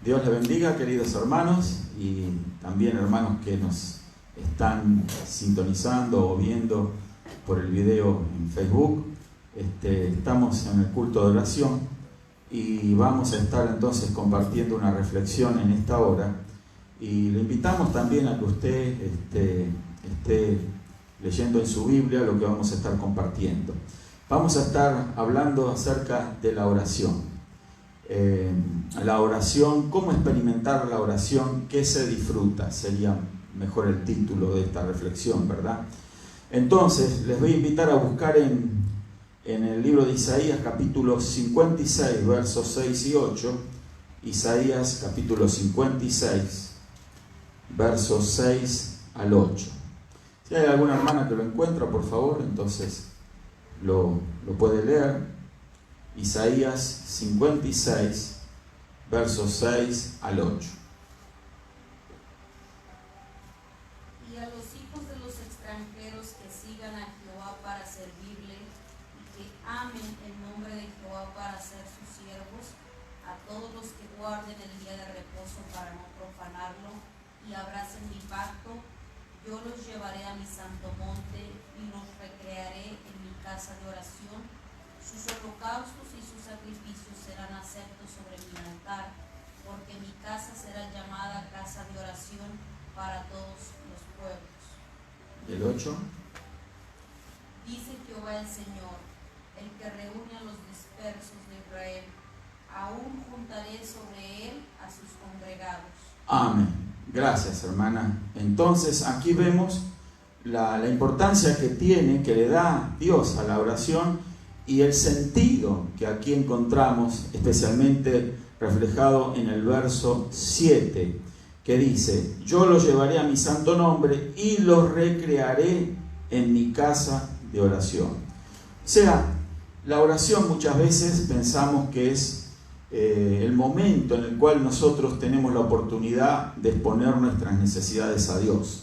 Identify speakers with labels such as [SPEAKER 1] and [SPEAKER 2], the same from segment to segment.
[SPEAKER 1] Dios les bendiga, queridos hermanos, y también hermanos que nos están sintonizando o viendo por el video en Facebook. Estamos en el culto de oración y vamos a estar entonces compartiendo una reflexión en esta hora, y le invitamos también a que usted esté leyendo en su Biblia lo que vamos a estar compartiendo. Vamos a estar hablando acerca de la oración. La oración, cómo experimentar la oración, qué se disfruta, sería mejor el título de esta reflexión, ¿verdad? Entonces, les voy a invitar a buscar en el libro de Isaías, capítulo 56, versos 6 y 8, Isaías, capítulo 56, versos 6 al 8. Si hay alguna hermana que lo encuentra, por favor, entonces lo puede leer. Isaías 56, versos 6 al 8.
[SPEAKER 2] Y a los hijos de los extranjeros que sigan a Jehová para servirle, y que amen el nombre de Jehová para ser sus siervos, a todos los que guarden el día de reposo para no profanarlo, y abracen mi pacto, yo los llevaré a mi santo monte, y los recrearé en mi casa de oración. Sus holocaustos y sus sacrificios serán aceptos sobre mi altar, porque mi casa será llamada casa de oración para todos los pueblos.
[SPEAKER 1] ¿El 8?
[SPEAKER 2] Dice Jehová el Señor, el que reúne a los dispersos de Israel, aún juntaré sobre él a sus congregados.
[SPEAKER 1] Amén. Gracias, hermana. Entonces, aquí vemos la importancia que le da Dios a la oración, y el sentido que aquí encontramos, especialmente reflejado en el verso 7, que dice: yo los llevaré a mi santo nombre y los recrearé en mi casa de oración. O sea, la oración muchas veces pensamos que es el momento en el cual nosotros tenemos la oportunidad de exponer nuestras necesidades a Dios.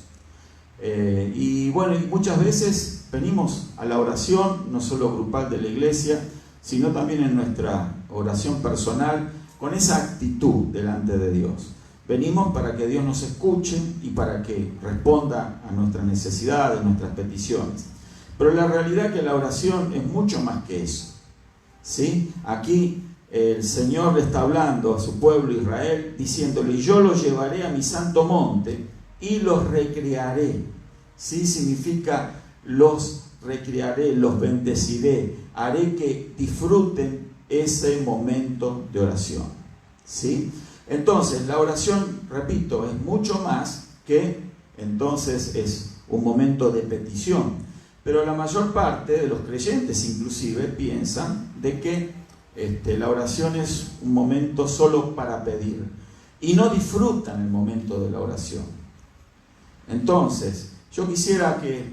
[SPEAKER 1] Y muchas veces venimos a la oración, no solo grupal de la iglesia, sino también en nuestra oración personal, con esa actitud delante de Dios. Venimos para que Dios nos escuche y para que responda a nuestras necesidades, nuestras peticiones. Pero la realidad es que la oración es mucho más que eso, ¿sí? Aquí el Señor le está hablando a su pueblo Israel, diciéndole: yo los llevaré a mi santo monte y los recrearé. ¿Sí? Significa los recrearé, los bendeciré, haré que disfruten ese momento de oración. ¿Sí? Entonces, la oración, repito, es mucho más que entonces es un momento de petición. Pero la mayor parte de los creyentes inclusive piensan de que la oración es un momento solo para pedir y no disfrutan el momento de la oración. Entonces, yo quisiera que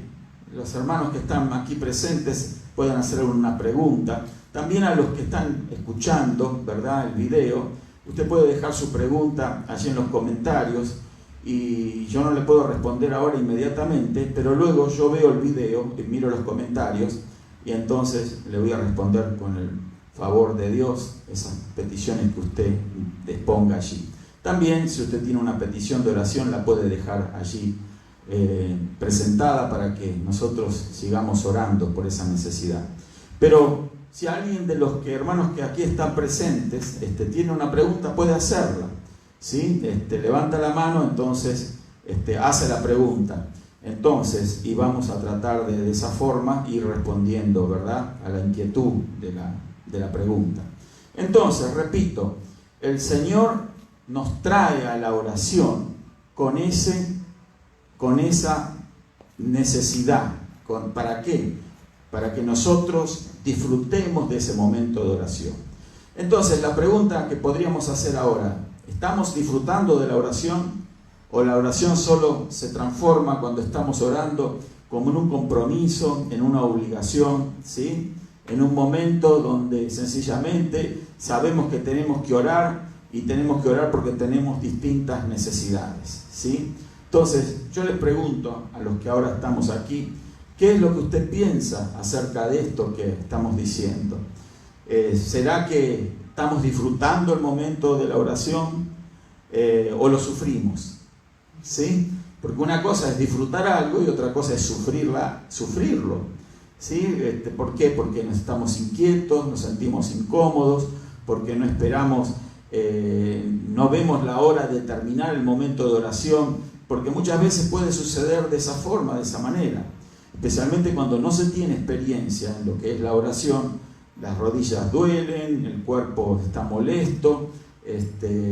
[SPEAKER 1] los hermanos que están aquí presentes puedan hacer una pregunta. También a los que están escuchando, ¿verdad?, el video, usted puede dejar su pregunta allí en los comentarios y yo no le puedo responder ahora inmediatamente, pero luego yo veo el video, miro los comentarios y entonces le voy a responder con el favor de Dios esas peticiones que usted exponga allí. También, si usted tiene una petición de oración, la puede dejar allí presentada para que nosotros sigamos orando por esa necesidad. Pero si alguien de los hermanos que aquí están presentes tiene una pregunta, puede hacerla, ¿sí? Levanta la mano, entonces hace la pregunta. Entonces, y vamos a tratar de esa forma ir respondiendo, ¿verdad?, a la inquietud de la pregunta. Entonces, repito, el Señor nos trae a la oración con esa necesidad. ¿Para qué? Para que nosotros disfrutemos de ese momento de oración. Entonces, la pregunta que podríamos hacer ahora: ¿estamos disfrutando de la oración? ¿O la oración solo se transforma cuando estamos orando como en un compromiso, en una obligación, ¿sí?, en un momento donde sencillamente sabemos que tenemos que orar y tenemos que orar porque tenemos distintas necesidades, ¿sí? Entonces, yo les pregunto a los que ahora estamos aquí, ¿qué es lo que usted piensa acerca de esto que estamos diciendo? ¿Será que estamos disfrutando el momento de la oración? o lo sufrimos, ¿sí? Porque una cosa es disfrutar algo y otra cosa es sufrirlo, ¿sí? ¿Por qué? Porque nos estamos inquietos, nos sentimos incómodos, porque no esperamos, no vemos la hora de terminar el momento de oración, porque muchas veces puede suceder de esa forma, de esa manera, especialmente cuando no se tiene experiencia en lo que es la oración. Las rodillas duelen, el cuerpo está molesto,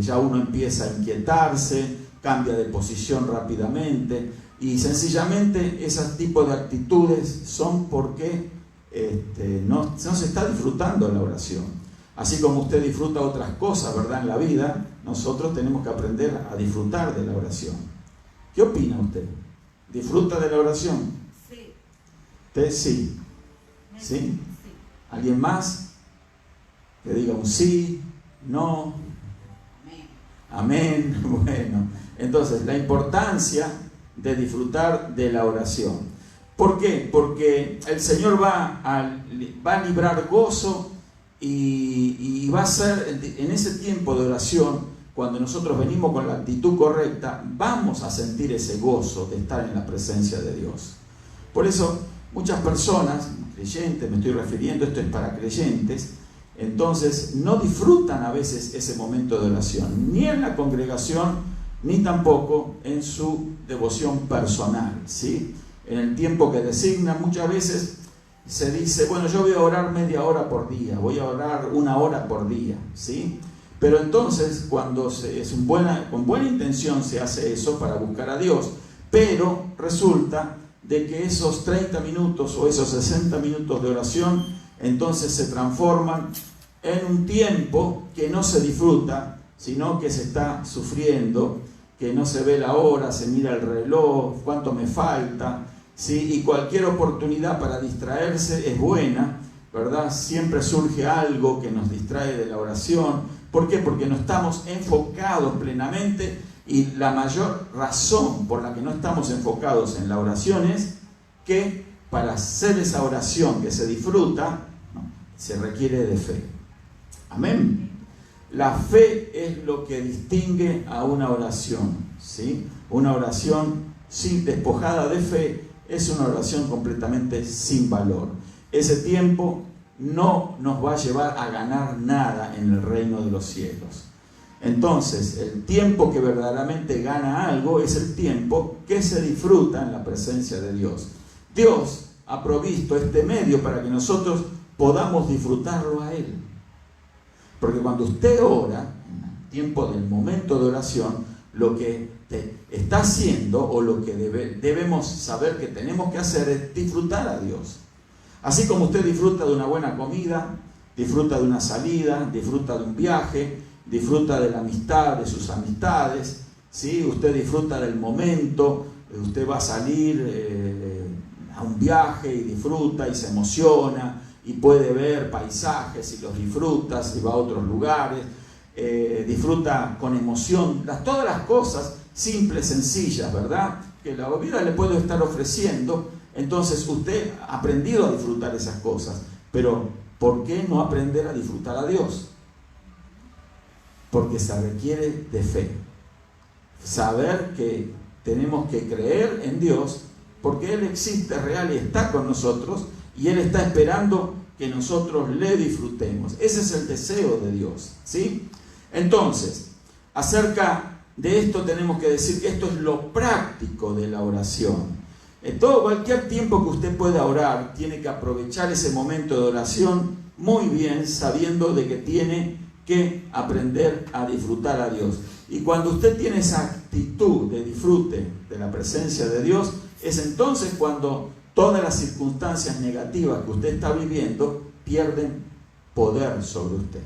[SPEAKER 1] ya uno empieza a inquietarse, cambia de posición rápidamente, y sencillamente esos tipos de actitudes son porque no se está disfrutando la oración. Así como usted disfruta otras cosas, ¿verdad?, en la vida, nosotros tenemos que aprender a disfrutar de la oración. ¿Qué opina usted? ¿Disfruta de la oración?
[SPEAKER 2] Sí.
[SPEAKER 1] ¿Usted sí? ¿Sí? ¿Alguien más? Que diga un sí, no. Amén. Bueno, entonces la importancia de disfrutar de la oración. ¿Por qué? Porque el Señor va a librar gozo y va a ser, en ese tiempo de oración, cuando nosotros venimos con la actitud correcta, vamos a sentir ese gozo de estar en la presencia de Dios. Por eso muchas personas, creyentes, me estoy refiriendo, esto es para creyentes, entonces no disfrutan a veces ese momento de oración, ni en la congregación, ni tampoco en su devoción personal, ¿sí? En el tiempo que designan, muchas veces se dice, bueno, yo voy a orar media hora por día, voy a orar 1 hora por día, ¿sí? Pero entonces, cuando con buena intención se hace eso para buscar a Dios, pero resulta de que esos 30 minutos o esos 60 minutos de oración entonces se transforman en un tiempo que no se disfruta, sino que se está sufriendo, que no se ve la hora, se mira el reloj, cuánto me falta, ¿sí? Y cualquier oportunidad para distraerse es buena, ¿verdad? Siempre surge algo que nos distrae de la oración. ¿Por qué? Porque no estamos enfocados plenamente, y la mayor razón por la que no estamos enfocados en la oración es que para hacer esa oración que se disfruta, ¿no?, se requiere de fe. Amén. La fe es lo que distingue a una oración, ¿sí? Una oración despojada de fe es una oración completamente sin valor. Ese tiempo no nos va a llevar a ganar nada en el reino de los cielos. Entonces, el tiempo que verdaderamente gana algo es el tiempo que se disfruta en la presencia de Dios. Dios ha provisto este medio para que nosotros podamos disfrutarlo a Él. Porque cuando usted ora, en el tiempo del momento de oración, lo que te está haciendo, o lo que debemos saber que tenemos que hacer, es disfrutar a Dios. Así como usted disfruta de una buena comida, disfruta de una salida, disfruta de un viaje, disfruta de la amistad, de sus amistades, ¿sí? Usted disfruta del momento, usted va a salir a un viaje y disfruta y se emociona y puede ver paisajes y los disfruta, y va a otros lugares, disfruta con emoción, todas las cosas simples, sencillas, ¿verdad?, que la vida le puede estar ofreciendo. Entonces usted ha aprendido a disfrutar esas cosas, pero ¿por qué no aprender a disfrutar a Dios? Porque se requiere de fe. Saber que tenemos que creer en Dios, porque Él existe real y está con nosotros, y Él está esperando que nosotros le disfrutemos. Ese es el deseo de Dios, ¿sí? Entonces, acerca de esto tenemos que decir que esto es lo práctico de la oración. En cualquier tiempo que usted pueda orar, tiene que aprovechar ese momento de oración muy bien, sabiendo de que tiene que aprender a disfrutar a Dios. Y cuando usted tiene esa actitud de disfrute de la presencia de Dios, es entonces cuando todas las circunstancias negativas que usted está viviendo pierden poder sobre usted.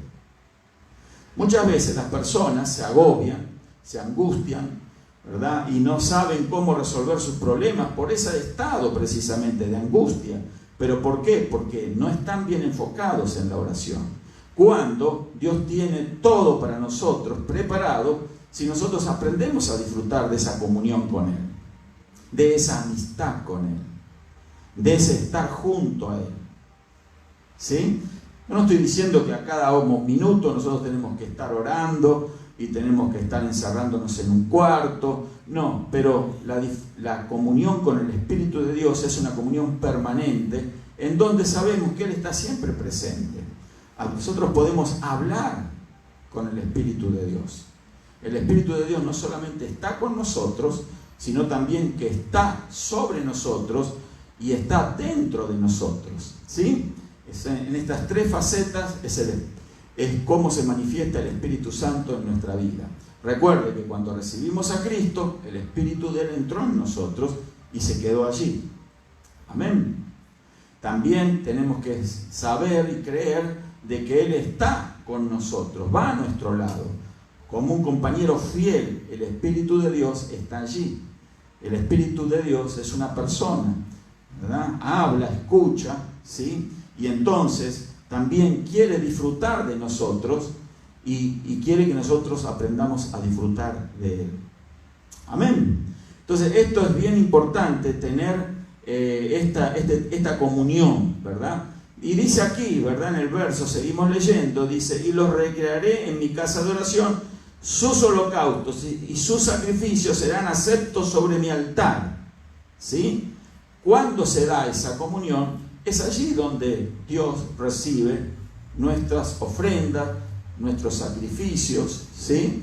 [SPEAKER 1] Muchas veces las personas se agobian, se angustian, ¿verdad?, y no saben cómo resolver sus problemas por ese estado precisamente de angustia. ¿Pero por qué? Porque no están bien enfocados en la oración. Cuando Dios tiene todo para nosotros preparado, si nosotros aprendemos a disfrutar de esa comunión con Él, de esa amistad con Él, de ese estar junto a Él, ¿sí? No estoy diciendo que a cada minuto nosotros tenemos que estar orando y tenemos que estar encerrándonos en un cuarto. No, pero la comunión con el Espíritu de Dios es una comunión permanente en donde sabemos que Él está siempre presente. Nosotros podemos hablar con el Espíritu de Dios. El Espíritu de Dios no solamente está con nosotros, sino también que está sobre nosotros y está dentro de nosotros, ¿sí? En estas tres facetas es cómo se manifiesta el Espíritu Santo en nuestra vida. Recuerde que cuando recibimos a Cristo, el Espíritu de Él entró en nosotros y se quedó allí. Amén. También tenemos que saber y creer de que Él está con nosotros, va a nuestro lado. Como un compañero fiel, el Espíritu de Dios está allí. El Espíritu de Dios es una persona, ¿verdad? Habla, escucha, ¿sí? Y entonces también quiere disfrutar de nosotros y quiere que nosotros aprendamos a disfrutar de Él. Amén. Entonces esto es bien importante, tener esta comunión, ¿verdad? Y dice aquí, ¿verdad? En el verso, seguimos leyendo, dice: y los recrearé en mi casa de oración, sus holocaustos y sus sacrificios serán aceptos sobre mi altar. ¿Sí? ¿Cuándo se da esa comunión? Es allí donde Dios recibe nuestras ofrendas, nuestros sacrificios, ¿sí?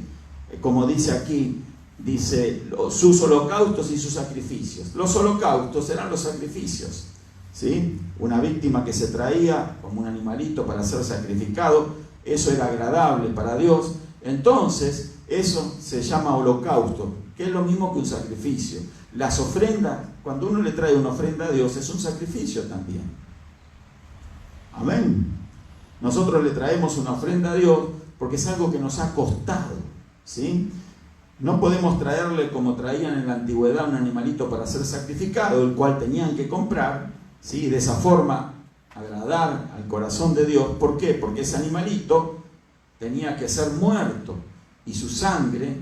[SPEAKER 1] Como dice aquí, dice sus holocaustos y sus sacrificios. Los holocaustos eran los sacrificios, ¿sí? Una víctima que se traía como un animalito para ser sacrificado, eso era agradable para Dios. Entonces, eso se llama holocausto, que es lo mismo que un sacrificio. Las ofrendas, cuando uno le trae una ofrenda a Dios, es un sacrificio también. Amén. Nosotros le traemos una ofrenda a Dios porque es algo que nos ha costado, ¿sí? No podemos traerle como traían en la antigüedad un animalito para ser sacrificado, el cual tenían que comprar, ¿sí? De esa forma agradar al corazón de Dios. ¿Por qué? Porque ese animalito tenía que ser muerto y su sangre,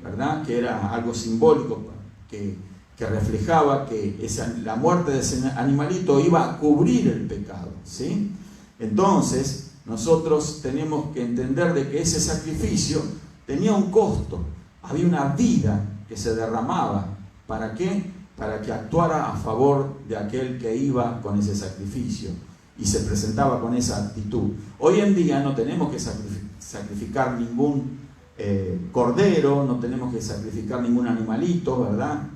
[SPEAKER 1] ¿verdad? Que era algo simbólico que reflejaba que la muerte de ese animalito iba a cubrir el pecado, ¿sí? Entonces nosotros tenemos que entender de que ese sacrificio tenía un costo, había una vida que se derramaba. ¿Para qué? Para que actuara a favor de aquel que iba con ese sacrificio y se presentaba con esa actitud. Hoy en día no tenemos que sacrificar ningún cordero, no tenemos que sacrificar ningún animalito, ¿verdad?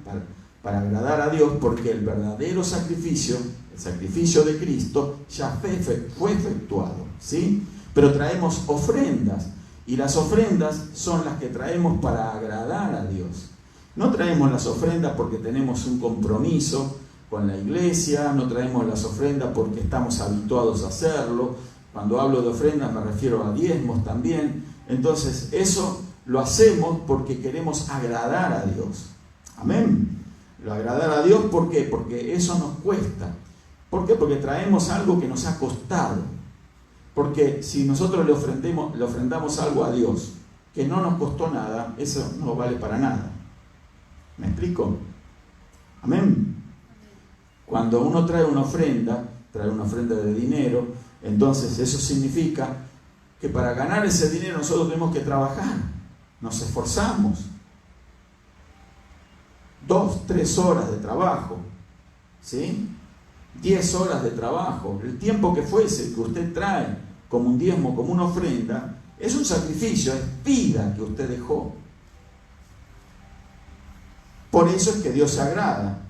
[SPEAKER 1] Para agradar a Dios, porque el verdadero sacrificio, el sacrificio de Cristo, ya fue efectuado, ¿sí? Pero traemos ofrendas, y las ofrendas son las que traemos para agradar a Dios. No traemos las ofrendas porque tenemos un compromiso con la iglesia, no traemos las ofrendas porque estamos habituados a hacerlo. Cuando hablo de ofrendas me refiero a diezmos también. Entonces eso lo hacemos porque queremos agradar a Dios. Amén. Lo agradar a Dios, ¿por qué? Porque eso nos cuesta. ¿Por qué? Porque traemos algo que nos ha costado. Porque si nosotros le ofrendamos algo a Dios que no nos costó nada, eso no vale para nada. ¿Me explico? Amén. Cuando uno trae una ofrenda de dinero, entonces eso significa que para ganar ese dinero nosotros tenemos que trabajar, nos esforzamos. 2, 3 horas de trabajo, ¿sí? 10 horas de trabajo, el tiempo que fuese que usted trae como un diezmo, como una ofrenda, es un sacrificio, es vida que usted dejó. Por eso es que Dios se agrada,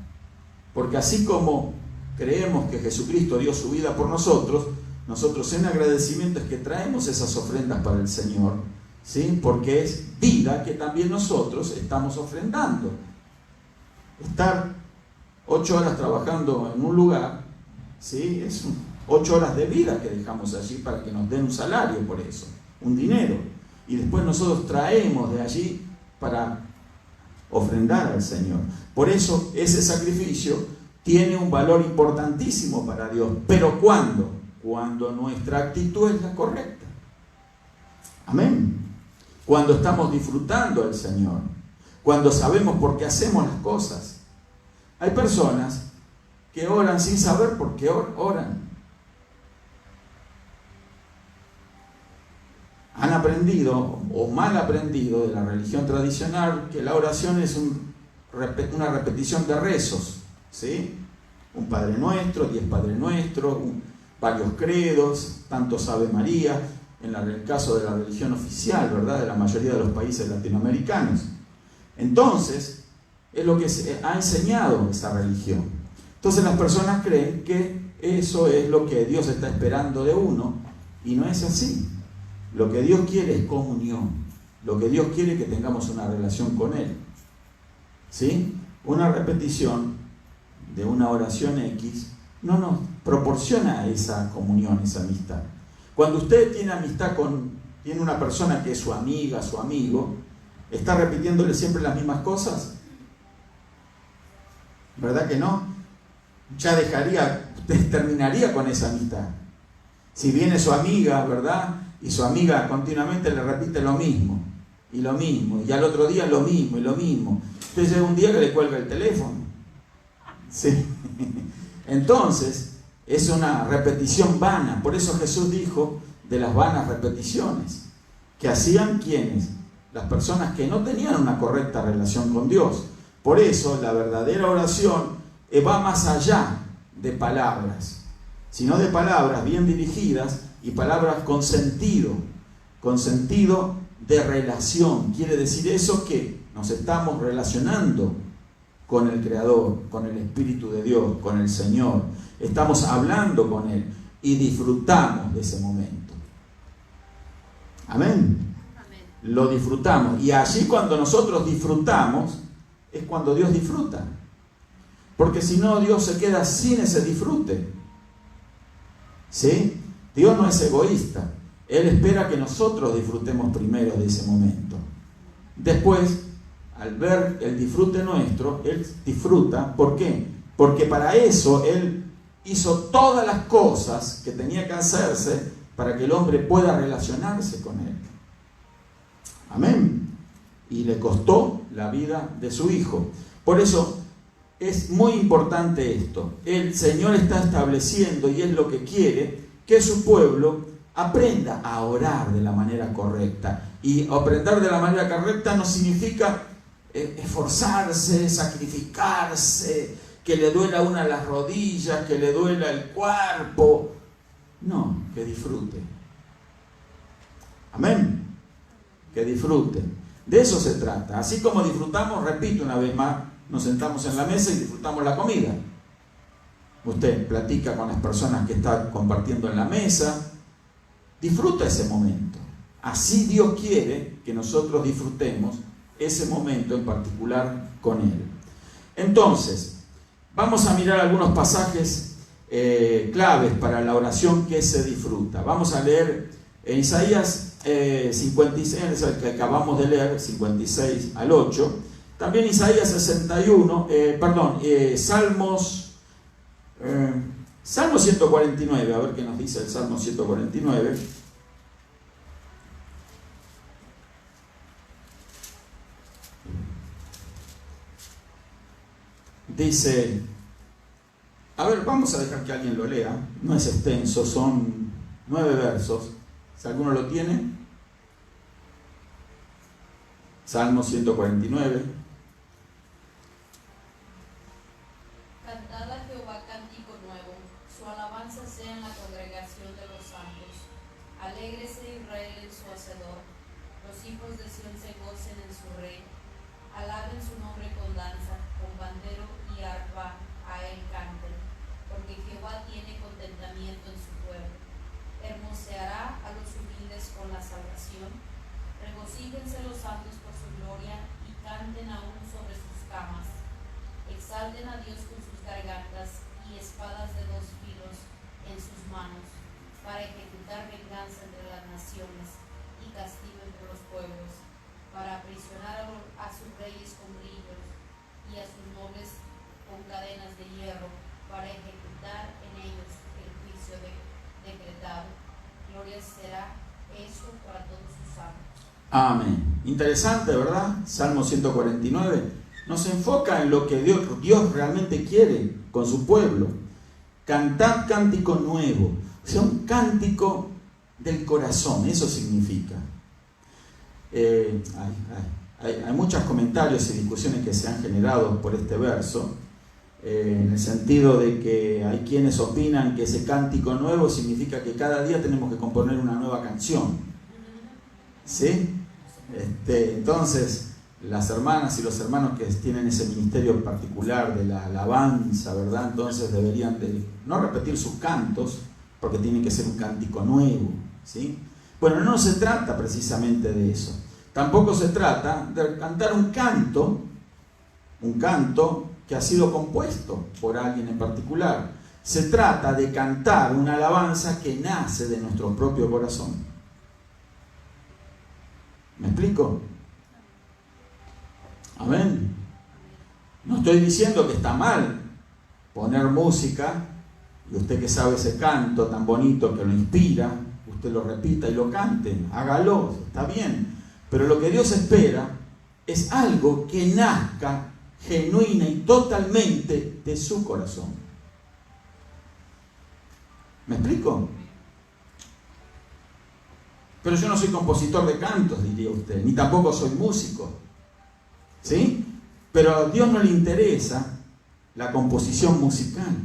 [SPEAKER 1] porque así como creemos que Jesucristo dio su vida por nosotros, nosotros en agradecimiento es que traemos esas ofrendas para el Señor, ¿sí? Porque es vida que también nosotros estamos ofrendando. Estar 8 horas trabajando en un lugar, ¿sí? Es 8 horas de vida que dejamos allí para que nos den un salario por eso, un dinero. Y después nosotros traemos de allí para ofrendar al Señor. Por eso ese sacrificio tiene un valor importantísimo para Dios. ¿Pero cuándo? Cuando nuestra actitud es la correcta. Amén. Cuando estamos disfrutando al Señor. Cuando sabemos por qué hacemos las cosas. Hay personas que oran sin saber por qué oran. han aprendido o mal aprendido de la religión tradicional que la oración es una repetición de rezos, ¿sí? Un Padre Nuestro, 10 Padre Nuestro, varios credos, tantos Ave María, en el caso de la religión oficial, ¿verdad?, de la mayoría de los países latinoamericanos. Entonces, es lo que se ha enseñado esa religión. Entonces las personas creen que eso es lo que Dios está esperando de uno, y no es así. Lo que Dios quiere es comunión. Lo que Dios quiere es que tengamos una relación con Él. ¿Sí? Una repetición de una oración X no nos proporciona esa comunión, esa amistad. Cuando usted tiene amistad tiene una persona que es su amiga, su amigo, ¿está repitiéndole siempre las mismas cosas? ¿Verdad que no? Ya usted terminaría con esa amistad. Si viene su amiga, ¿verdad?, y su amiga continuamente le repite lo mismo, y al otro día lo mismo, y lo mismo. Usted llega un día que le cuelga el teléfono. Sí. Entonces, es una repetición vana. Por eso Jesús dijo de las vanas repeticiones, que hacían ¿quiénes? Las personas que no tenían una correcta relación con Dios. Por eso, la verdadera oración va más allá de palabras, sino de palabras bien dirigidas y palabras con sentido de relación. Quiere decir eso que nos estamos relacionando con el Creador, con el Espíritu de Dios, con el Señor. Estamos hablando con Él y disfrutamos de ese momento. Amén.
[SPEAKER 2] Amén.
[SPEAKER 1] Lo disfrutamos. Y allí cuando nosotros disfrutamos, es cuando Dios disfruta. Porque si no, Dios se queda sin ese disfrute. ¿Sí? Dios no es egoísta. Él espera que nosotros disfrutemos primero de ese momento. Después, al ver el disfrute nuestro, Él disfruta. ¿Por qué? Porque para eso Él hizo todas las cosas que tenía que hacerse para que el hombre pueda relacionarse con Él. Amén. Y le costó la vida de su hijo. Por eso es muy importante esto. El Señor está estableciendo, y es lo que quiere, que su pueblo aprenda a orar de la manera correcta. Y aprender de la manera correcta no significa esforzarse, sacrificarse, que le duela una las rodillas, que le duela el cuerpo. No, que disfrute. Amén. Que disfrute. De eso se trata. Así como disfrutamos, repito una vez más, nos sentamos en la mesa y disfrutamos la comida. Usted platica con las personas que está compartiendo en la mesa. Disfruta ese momento. Así Dios quiere que nosotros disfrutemos ese momento en particular con Él. Entonces, vamos a mirar algunos pasajes claves para la oración que se disfruta. Vamos a leer en Isaías 56, el que acabamos de leer, 56 al 8. También Isaías 61, Salmo 149, a ver qué nos dice el Salmo 149. Dice, a ver, vamos a dejar que alguien lo lea, no es extenso, son 9 versos. Si alguno lo tiene, Salmo 149.
[SPEAKER 2] Cantad a Jehová cántico nuevo, su alabanza sea en la congregación de los santos. Alégrese Israel en su hacedor, los hijos de Sión se gocen en su rey. Alaben su nombre con danza, con pandero y arpa a él canten, porque Jehová tiene contentamiento en su pueblo. Hermoseará a los humildes con la salvación. Regocíjense los santos por su gloria y canten aún sobre sus camas. Exalten a Dios con sus gargantas y espadas de 2 filos en sus manos, para ejecutar venganza entre las naciones y castigo entre los pueblos, para aprisionar a sus reyes con grillos y a sus nobles con cadenas de hierro, para ejecutar en ellos el juicio decretado. Gloria será eso para todos sus santos.
[SPEAKER 1] Amén. Interesante, ¿verdad? Salmo 149 nos enfoca en lo que Dios realmente quiere con su pueblo. Cantad cántico nuevo, o sea, un cántico del corazón, eso significa. Hay muchos comentarios y discusiones que se han generado por este verso, en el sentido de que hay quienes opinan que ese cántico nuevo significa que cada día tenemos que componer una nueva canción, ¿sí? Entonces, las hermanas y los hermanos que tienen ese ministerio particular de la alabanza, ¿verdad? Entonces deberían de no repetir sus cantos, porque tiene que ser un cántico nuevo, ¿sí? Bueno, no se trata precisamente de eso. Tampoco se trata de cantar un canto que ha sido compuesto por alguien en particular. Se trata de cantar una alabanza que nace de nuestro propio corazón. ¿Me explico? Amén. No estoy diciendo que está mal poner música y usted que sabe ese canto tan bonito que lo inspira, usted lo repita y lo cante, hágalo, está bien. Pero lo que Dios espera es algo que nazca genuina y totalmente de su corazón. ¿Me explico? Pero yo no soy compositor de cantos, diría usted, ni tampoco soy músico, ¿sí? Pero a Dios no le interesa la composición musical.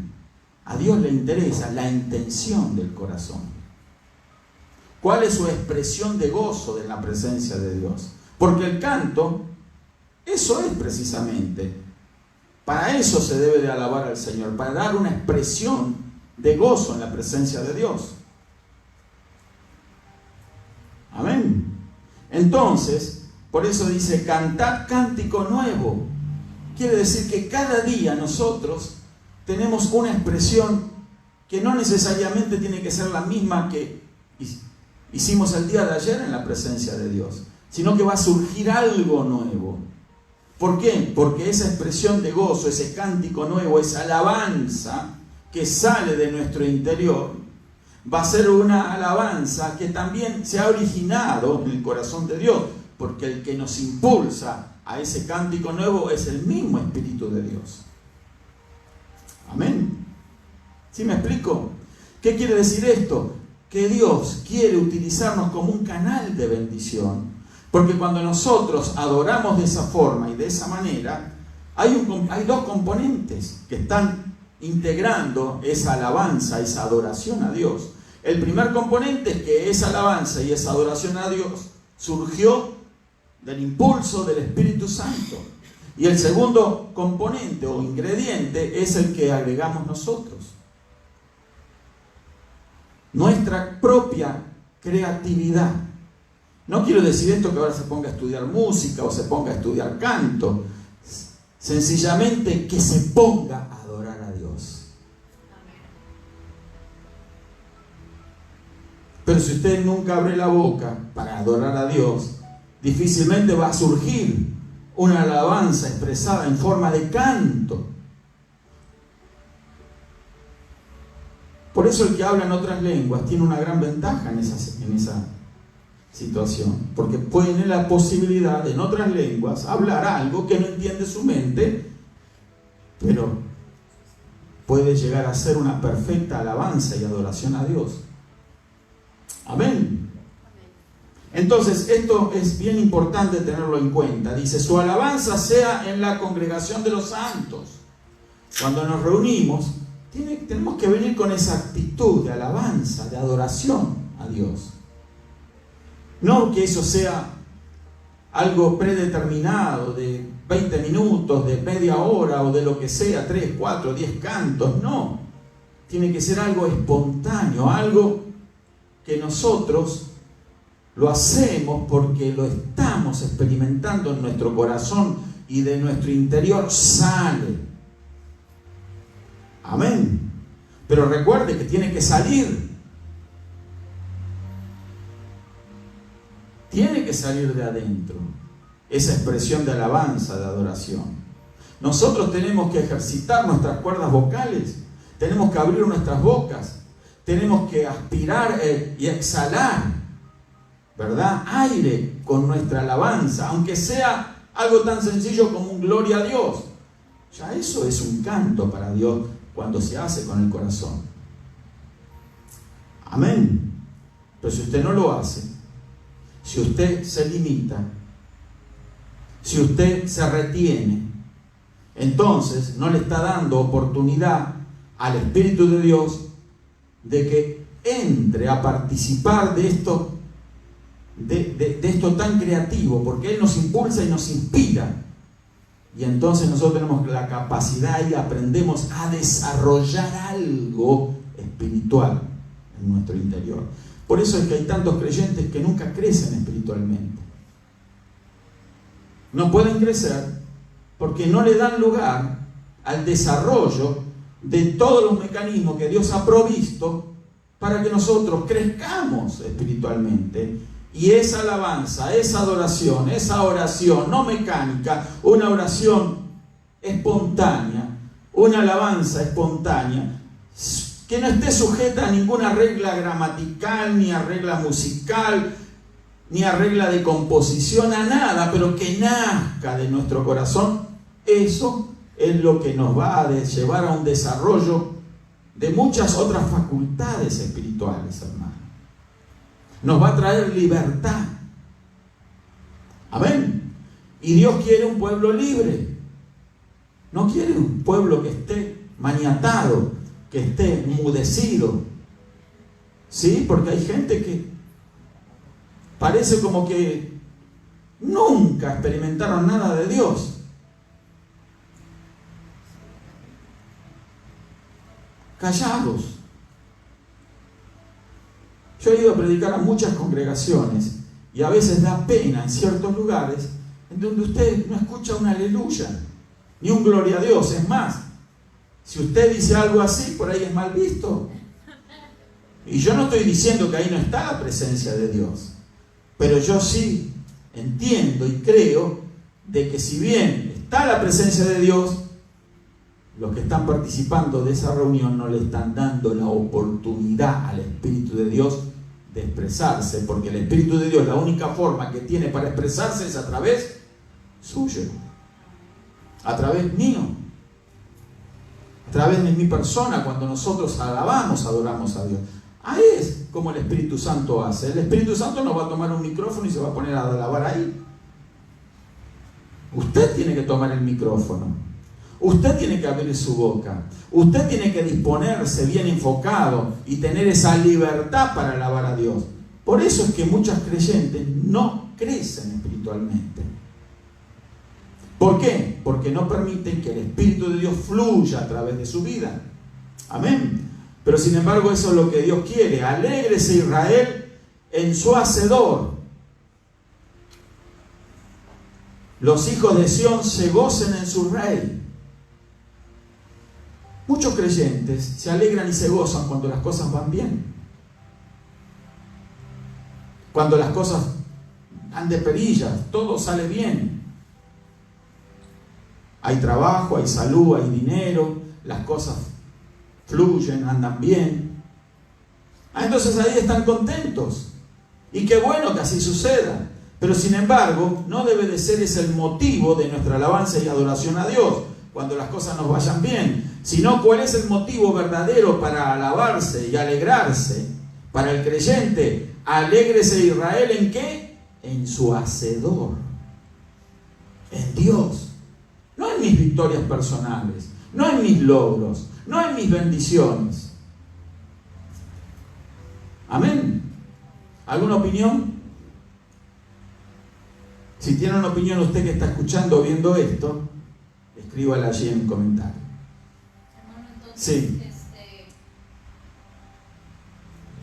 [SPEAKER 1] A Dios le interesa la intención del corazón. ¿Cuál es su expresión de gozo de la presencia de Dios? Porque el canto, eso es precisamente. Para eso se debe de alabar al Señor, para dar una expresión de gozo en la presencia de Dios. Amén. Entonces, por eso dice, cantad cántico nuevo. Quiere decir que cada día nosotros tenemos una expresión que no necesariamente tiene que ser la misma que hicimos el día de ayer en la presencia de Dios, sino que va a surgir algo nuevo. ¿Por qué? Porque esa expresión de gozo, ese cántico nuevo, esa alabanza que sale de nuestro interior, va a ser una alabanza que también se ha originado en el corazón de Dios, porque el que nos impulsa a ese cántico nuevo es el mismo Espíritu de Dios. Amén. ¿Sí me explico? ¿Qué quiere decir esto? Que Dios quiere utilizarnos como un canal de bendición, porque cuando nosotros adoramos de esa forma y de esa manera, hay dos componentes que están integrando esa alabanza, esa adoración a Dios. El primer componente es que esa alabanza y esa adoración a Dios surgió del impulso del Espíritu Santo. Y el segundo componente o ingrediente es el que agregamos nosotros. Nuestra propia creatividad. No quiero decir esto que ahora se ponga a estudiar música o se ponga a estudiar canto. Sencillamente que se ponga a adorar a Dios. Pero si usted nunca abre la boca para adorar a Dios, difícilmente va a surgir una alabanza expresada en forma de canto. Por eso el que habla en otras lenguas tiene una gran ventaja en esa situación, porque puede tener la posibilidad de en otras lenguas hablar algo que no entiende su mente, pero puede llegar a ser una perfecta alabanza y adoración a Dios. Amén. Entonces esto es bien importante tenerlo en cuenta. Dice, su alabanza sea en la congregación de los santos. Cuando nos reunimos, tenemos que venir con esa actitud de alabanza, de adoración a Dios. No que eso sea algo predeterminado de 20 minutos, de media hora o de lo que sea, 3, 4, 10 cantos. No, tiene que ser algo espontáneo, algo que nosotros lo hacemos porque lo estamos experimentando en nuestro corazón y de nuestro interior sale. Amén. Pero recuerde que tiene que salir. Tiene que salir de adentro esa expresión de alabanza, de adoración. Nosotros tenemos que ejercitar nuestras cuerdas vocales, tenemos que abrir nuestras bocas, tenemos que aspirar y exhalar, ¿verdad? Aire con nuestra alabanza, aunque sea algo tan sencillo como un gloria a Dios. Ya eso es un canto para Dios cuando se hace con el corazón. Amén. Pero si usted no lo hace, Si usted se limita, si usted se retiene, entonces no le está dando oportunidad al Espíritu de Dios de que entre a participar de esto, de esto tan creativo, porque Él nos impulsa y nos inspira. Y entonces nosotros tenemos la capacidad y aprendemos a desarrollar algo espiritual en nuestro interior. Por eso es que hay tantos creyentes que nunca crecen espiritualmente. No pueden crecer porque no le dan lugar al desarrollo de todos los mecanismos que Dios ha provisto para que nosotros crezcamos espiritualmente. Y esa alabanza, esa adoración, esa oración no mecánica, una oración espontánea, una alabanza espontánea, que no esté sujeta a ninguna regla gramatical, ni a regla musical, ni a regla de composición, a nada, pero que nazca de nuestro corazón, eso es lo que nos va a llevar a un desarrollo de muchas otras facultades espirituales, hermano. Nos va a traer libertad. Amén. Y Dios quiere un pueblo libre. No quiere un pueblo que esté maniatado, que esté enmudecido. ¿Sí? Porque hay gente que parece como que nunca experimentaron nada de Dios. Callados. Yo he ido a predicar a muchas congregaciones y a veces da pena en ciertos lugares en donde usted no escucha un aleluya, ni un gloria a Dios. Es más, si usted dice algo así, por ahí es mal visto. Y yo no estoy diciendo que ahí no está la presencia de Dios, pero yo sí entiendo y creo de que si bien está la presencia de Dios, los que están participando de esa reunión no le están dando la oportunidad al Espíritu de Dios de expresarse, porque el Espíritu de Dios, la única forma que tiene para expresarse es a través suyo, a través mío, a través de mi persona. Cuando nosotros alabamos, adoramos a Dios, ahí es como el Espíritu Santo hace. El Espíritu Santo no va a tomar un micrófono y se va a poner a alabar ahí. Usted tiene que tomar el micrófono. Usted tiene que abrir su boca. Usted tiene que disponerse bien enfocado y tener esa libertad para alabar a Dios. Por eso es que muchos creyentes no crecen espiritualmente. ¿Por qué? Porque no permiten que el Espíritu de Dios fluya a través de su vida. Amén. Pero sin embargo eso es lo que Dios quiere. Alégrese Israel en su Hacedor. Los hijos de Sión se gocen en su Rey. Muchos creyentes se alegran y se gozan cuando las cosas van bien. Cuando las cosas dan de perillas, todo sale bien. Hay trabajo, hay salud, hay dinero, las cosas fluyen, andan bien. Entonces ahí están contentos. Y qué bueno que así suceda. Pero sin embargo, no debe de ser ese el motivo de nuestra alabanza y adoración a Dios cuando las cosas nos vayan bien, sino cuál es el motivo verdadero para alabarse y alegrarse. Para el creyente, alégrese Israel ¿en qué? En su Hacedor, en Dios, no en mis victorias personales, no en mis logros, no en mis bendiciones. Amén. ¿Alguna opinión? Si tiene una opinión usted que está escuchando o viendo esto, escríbala allí en un comentario.
[SPEAKER 2] Hermano, entonces,
[SPEAKER 1] Sí.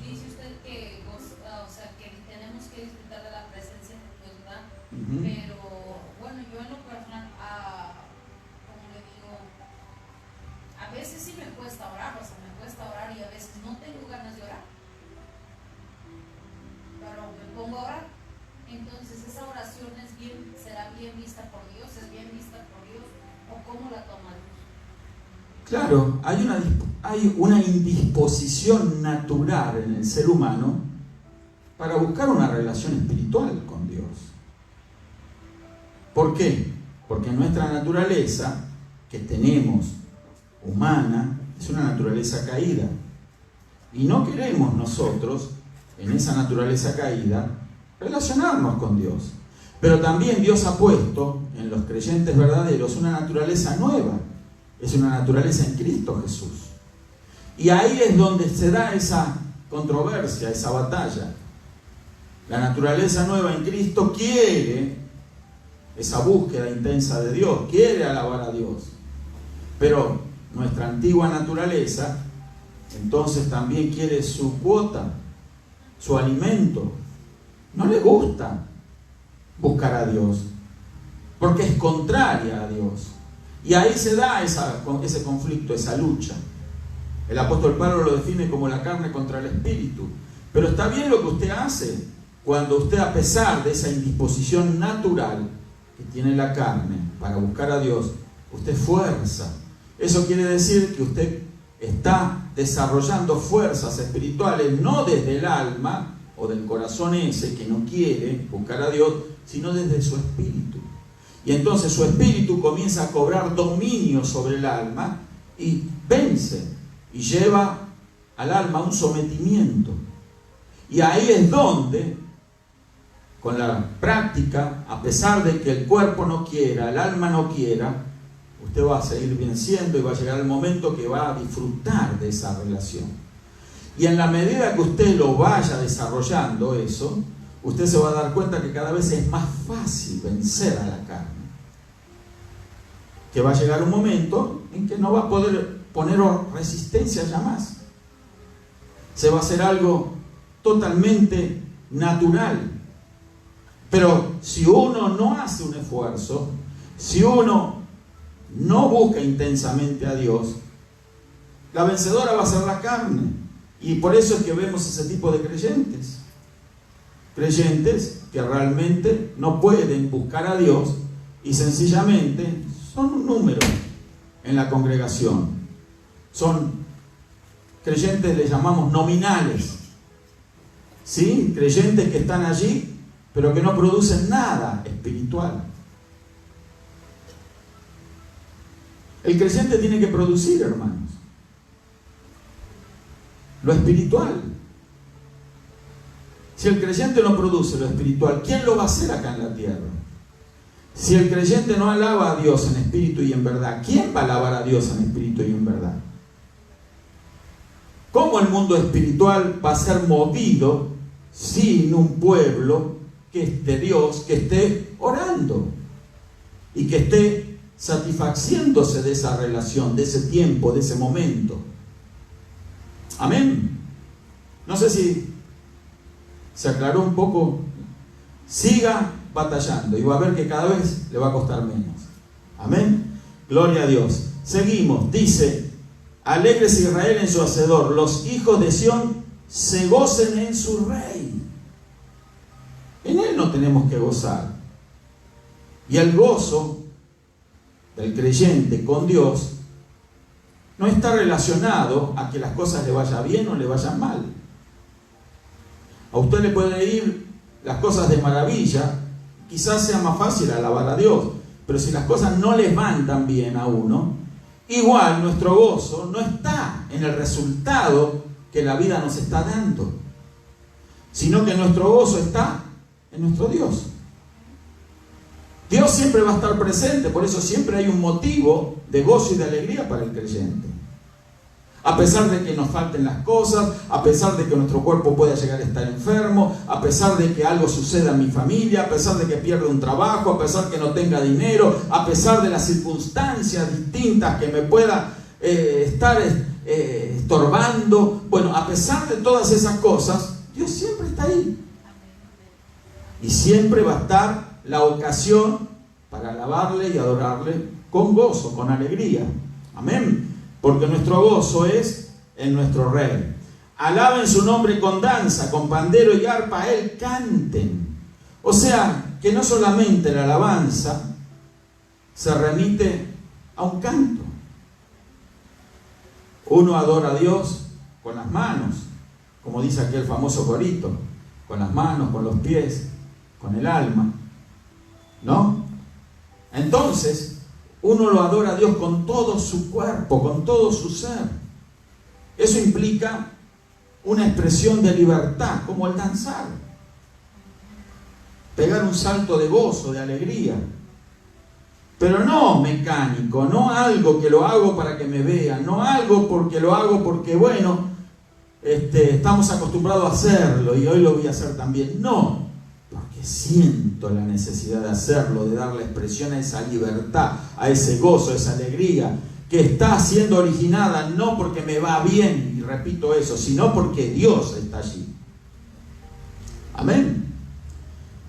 [SPEAKER 2] dice usted que, que tenemos que disfrutar de la presencia de Dios, ¿verdad?
[SPEAKER 1] Uh-huh.
[SPEAKER 2] Pero bueno, yo en lo personal, como le digo, a veces sí me cuesta orar, me cuesta orar y a veces no tengo ganas de orar, pero me pongo a orar. Entonces esa oración será bien vista por Dios, es bien vista por Dios, o cómo la toma Dios.
[SPEAKER 1] Claro, hay una indisposición natural en el ser humano para buscar una relación espiritual con Dios. ¿Por qué? Porque nuestra naturaleza que tenemos humana es una naturaleza caída. Y no queremos nosotros, en esa naturaleza caída, relacionarnos con Dios. Pero también Dios ha puesto en los creyentes verdaderos una naturaleza nueva. Es una naturaleza en Cristo Jesús. Y ahí es donde se da esa controversia, esa batalla. La naturaleza nueva en Cristo quiere esa búsqueda intensa de Dios, quiere alabar a Dios. Pero nuestra antigua naturaleza entonces también quiere su cuota, su alimento. No le gusta buscar a Dios, porque es contraria a Dios. Y ahí se da ese conflicto, esa lucha. El apóstol Pablo lo define como la carne contra el espíritu. Pero está bien lo que usted hace cuando usted, a pesar de esa indisposición natural que tiene la carne para buscar a Dios, usted fuerza. Eso quiere decir que usted está desarrollando fuerzas espirituales, no desde el alma o del corazón ese que no quiere buscar a Dios, sino desde su espíritu. Y entonces su espíritu comienza a cobrar dominio sobre el alma y vence y lleva al alma a un sometimiento. Y ahí es donde, con la práctica, a pesar de que el cuerpo no quiera, el alma no quiera, usted va a seguir venciendo y va a llegar el momento que va a disfrutar de esa relación. Y en la medida que usted lo vaya desarrollando eso, usted se va a dar cuenta que cada vez es más fácil vencer a la carne. Que va a llegar un momento en que no va a poder poner resistencia ya más. Se va a hacer algo totalmente natural. Pero si uno no hace un esfuerzo, si uno no busca intensamente a Dios, la vencedora va a ser la carne. Y por eso es que vemos ese tipo de creyentes. Creyentes que realmente no pueden buscar a Dios y sencillamente son un número en la congregación. Son creyentes, les llamamos nominales. ¿Sí? Creyentes que están allí, pero que no producen nada espiritual. El creyente tiene que producir, hermanos, lo espiritual. Si el creyente no produce lo espiritual, ¿quién lo va a hacer acá en la tierra? Si el creyente no alaba a Dios en espíritu y en verdad, ¿quién va a alabar a Dios en espíritu y en verdad? ¿Cómo el mundo espiritual va a ser movido sin un pueblo que es de Dios, que esté orando y que esté satisfaciéndose de esa relación, de ese tiempo, de ese momento? Amén. No sé si se aclaró un poco. Siga batallando y va a ver que cada vez le va a costar menos. Amén. Gloria a Dios. Seguimos. Dice: alégrese Israel en su hacedor, los hijos de Sión se gocen en su rey. En él no tenemos que gozar. Y el gozo del creyente con Dios no está relacionado a que las cosas le vayan bien o le vayan mal. A usted le puede ir las cosas de maravilla, quizás sea más fácil alabar a Dios, pero si las cosas no les van tan bien a uno, igual nuestro gozo no está en el resultado que la vida nos está dando, sino que nuestro gozo está en nuestro Dios. Dios siempre va a estar presente, por eso siempre hay un motivo de gozo y de alegría para el creyente. A pesar de que nos falten las cosas, a pesar de que nuestro cuerpo pueda llegar a estar enfermo, a pesar de que algo suceda en mi familia, a pesar de que pierda un trabajo, a pesar de que no tenga dinero, a pesar de las circunstancias distintas que me pueda estar estorbando, bueno, a pesar de todas esas cosas, Dios siempre está ahí. Y siempre va a estar la ocasión para alabarle y adorarle con gozo, con alegría. Amén. Porque nuestro gozo es en nuestro Rey. Alaben su nombre con danza, con pandero y arpa, a Él canten. O sea, que no solamente la alabanza se remite a un canto. Uno adora a Dios con las manos, como dice aquel famoso corito, con las manos, con los pies, con el alma, ¿no? Entonces, uno lo adora a Dios con todo su cuerpo, con todo su ser. Eso implica una expresión de libertad, como el danzar. pegar un salto de gozo, de alegría. Pero no mecánico, no algo que lo hago para que me vean, no algo porque lo hago porque, bueno, estamos acostumbrados a hacerlo y hoy lo voy a hacer también. No, porque siento la necesidad de hacerlo, de darle expresión a esa libertad, a ese gozo, a esa alegría que está siendo originada no porque me va bien, y repito eso, sino porque Dios está allí. Amén.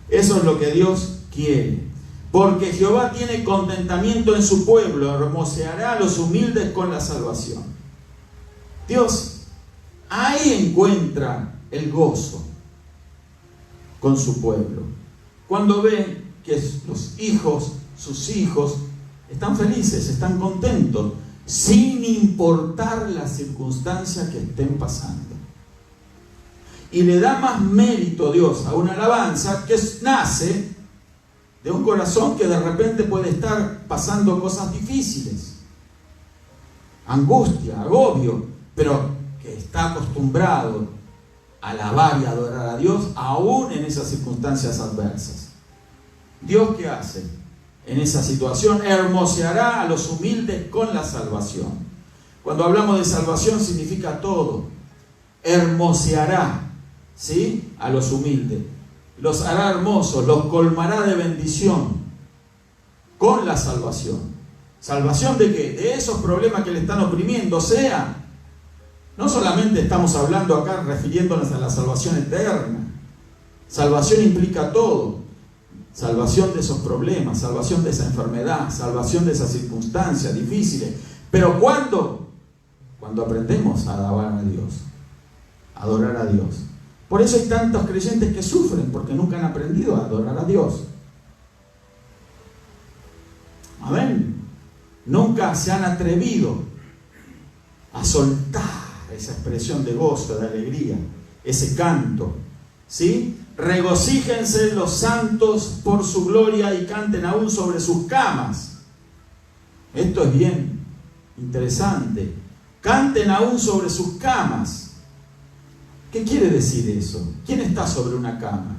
[SPEAKER 1] Eso es lo que Dios quiere. Porque Jehová tiene contentamiento en su pueblo, hermoseará a los humildes con la salvación. Dios ahí encuentra el gozo con su pueblo. Cuando ve que los hijos, sus hijos, están felices, están contentos, sin importar las circunstancias que estén pasando. Y le da más mérito Dios a una alabanza que nace de un corazón que de repente puede estar pasando cosas difíciles, angustia, agobio, pero que está acostumbrado a alabar y adorar a Dios aún en esas circunstancias adversas. ¿Dios qué hace en esa situación? Hermoseará a los humildes con la salvación. Cuando hablamos de salvación significa todo. Hermoseará, ¿sí?, a los humildes. Los hará hermosos, los colmará de bendición con la salvación. ¿Salvación de qué? De esos problemas que le están oprimiendo. O sea, no solamente estamos hablando acá refiriéndonos a la salvación eterna. Salvación implica todo. Salvación de esos problemas, salvación de esa enfermedad, salvación de esas circunstancias difíciles. Pero ¿cuándo? Cuando aprendemos a alabar a Dios, a adorar a Dios. Por eso hay tantos creyentes que sufren, porque nunca han aprendido a adorar a Dios. Amén. Nunca se han atrevido a soltar esa expresión de gozo, de alegría, ese canto, ¿sí? Regocíjense los santos por su gloria y canten aún sobre sus camas. Esto es bien interesante. Canten aún sobre sus camas. ¿Qué quiere decir eso? ¿Quién está sobre una cama?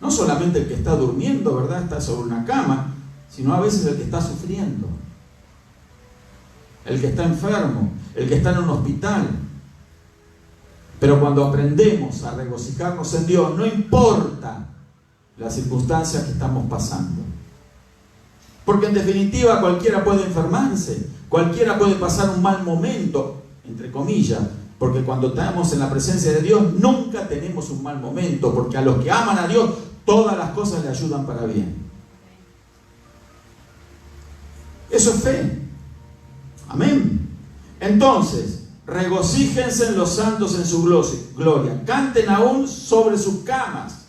[SPEAKER 1] No solamente el que está durmiendo, ¿verdad?, está sobre una cama, sino a veces el que está sufriendo, el que está enfermo, el que está en un hospital. Pero cuando aprendemos a regocijarnos en Dios, no importa las circunstancias que estamos pasando. Porque en definitiva cualquiera puede enfermarse, cualquiera puede pasar un mal momento, entre comillas, porque cuando estamos en la presencia de Dios nunca tenemos un mal momento, porque a los que aman a Dios todas las cosas le ayudan para bien. Eso es fe. Amén. Entonces, regocíjense en los santos en su gloria. Canten aún sobre sus camas.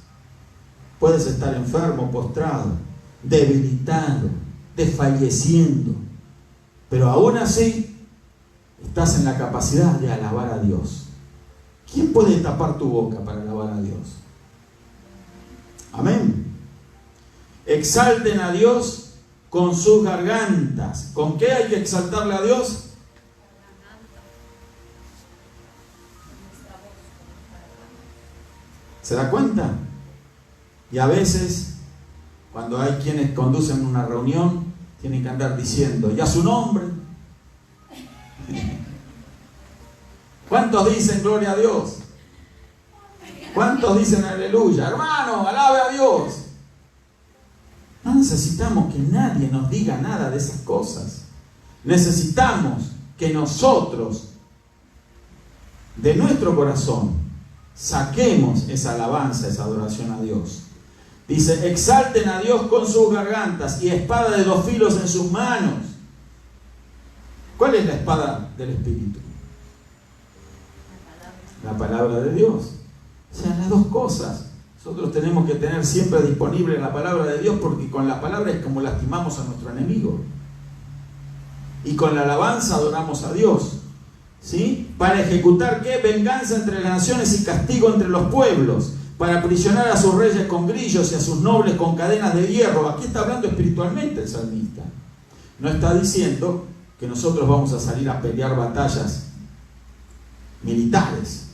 [SPEAKER 1] Puedes estar enfermo, postrado, debilitado, desfalleciendo, pero aún así estás en la capacidad de alabar a Dios. ¿Quién puede tapar tu boca para alabar a Dios? Amén. Exalten a Dios con sus gargantas. ¿Con qué hay que exaltarle a Dios? ¿Se da cuenta? Y a veces, cuando hay quienes conducen una reunión, tienen que andar diciendo, ¿y a su nombre? ¿Cuántos dicen gloria a Dios? ¿Cuántos dicen aleluya? Hermano, alabe a Dios. No necesitamos que nadie nos diga nada de esas cosas. Necesitamos que nosotros, de nuestro corazón, saquemos esa alabanza, esa adoración a Dios. Dice, exalten a Dios con sus gargantas y espada de 2 filos en sus manos. ¿Cuál es la espada del Espíritu? La palabra de Dios. O sea, las dos cosas. Nosotros tenemos que tener siempre disponible la palabra de Dios, porque con la palabra es como lastimamos a nuestro enemigo. Y con la alabanza adoramos a Dios. ¿Sí? Para ejecutar ¿qué? Venganza entre las naciones y castigo entre los pueblos. Para aprisionar a sus reyes con grillos y a sus nobles con cadenas de hierro. Aquí está hablando espiritualmente el salmista. No está diciendo que nosotros vamos a salir a pelear batallas militares,